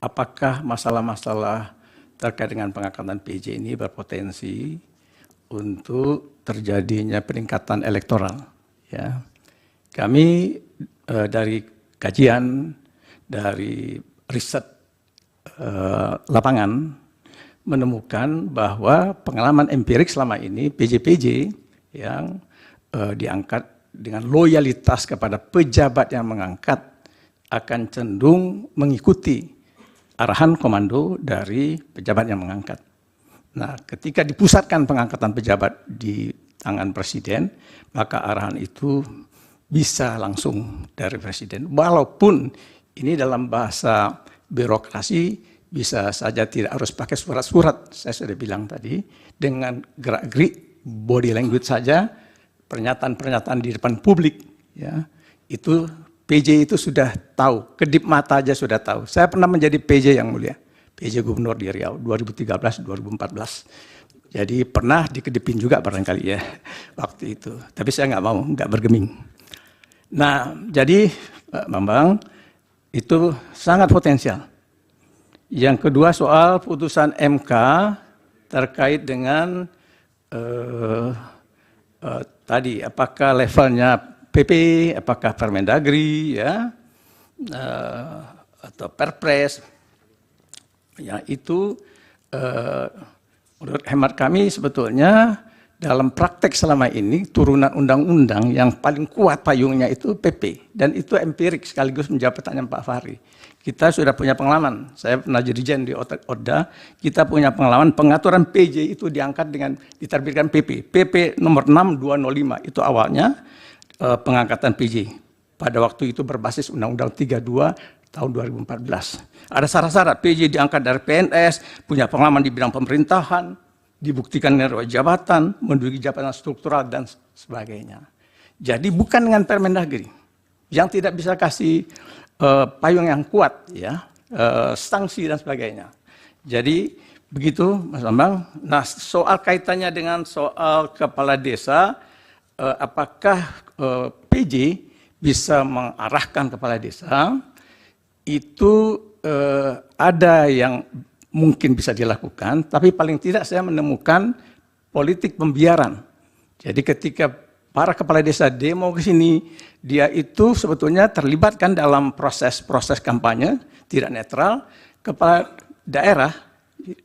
apakah masalah-masalah terkait dengan pengangkatan PJ ini berpotensi untuk terjadinya peningkatan elektoral. Ya. Kami dari kajian, dari riset lapangan menemukan bahwa pengalaman empirik selama ini PJ-PJ yang diangkat dengan loyalitas kepada pejabat yang mengangkat akan cenderung mengikuti arahan komando dari pejabat yang mengangkat. Nah, ketika dipusatkan pengangkatan pejabat di tangan presiden, maka arahan itu bisa langsung dari presiden. Walaupun ini dalam bahasa birokrasi bisa saja tidak harus pakai surat-surat, saya sudah bilang tadi, dengan gerak-gerik body language saja, pernyataan-pernyataan di depan publik, ya, itu PJ itu sudah tahu, kedip mata aja sudah tahu. Saya pernah menjadi PJ yang mulia, PJ Gubernur di Riau 2013-2014. Jadi pernah dikedipin juga barangkali ya waktu itu. Tapi saya nggak mau, nggak bergeming. Nah, jadi Pak Bambang itu sangat potensial. Yang kedua soal putusan MK terkait dengan tadi apakah levelnya PP, apakah Permendagri, ya, atau Perpres, ya itu menurut hemat kami sebetulnya dalam praktek selama ini turunan undang-undang yang paling kuat payungnya itu PP, dan itu empirik sekaligus menjawab pertanyaan Pak Fahri. Kita sudah punya pengalaman, saya pernah dirijen di Odda, kita punya pengalaman pengaturan PJ itu diangkat dengan diterbitkan PP nomor 6205 itu awalnya pengangkatan PJ. Pada waktu itu berbasis Undang-Undang 32 tahun 2014. Ada syarat-syarat PJ diangkat dari PNS, punya pengalaman di bidang pemerintahan, dibuktikan dengan jabatan, menduduki jabatan struktural dan sebagainya. Jadi bukan dengan Permendagri yang tidak bisa kasih payung yang kuat, ya, sanksi dan sebagainya. Jadi begitu, Mas Bambang. Nah, soal kaitannya dengan soal kepala desa, apakah PJ bisa mengarahkan kepala desa? Itu ada yang mungkin bisa dilakukan, tapi paling tidak saya menemukan politik pembiaran. Jadi ketika para kepala desa demo ke sini, dia itu sebetulnya terlibatkan dalam proses kampanye, tidak netral. Kepala daerah,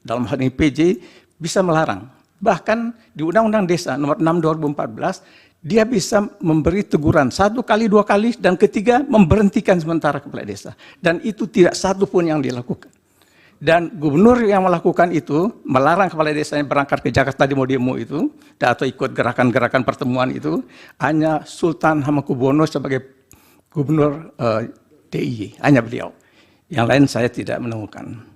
dalam hal ini PJ, bisa melarang. Bahkan di Undang-Undang Desa nomor 6 2014, dia bisa memberi teguran 1 kali, 2 kali, dan ketiga memberhentikan sementara kepala desa. Dan itu tidak satu pun yang dilakukan. Dan gubernur yang melakukan itu, melarang kepala desanya berangkat ke Jakarta demo-demo itu, atau ikut gerakan-gerakan pertemuan itu, hanya Sultan Hamengkubuwono sebagai gubernur DIY, hanya beliau. Yang lain saya tidak menemukan.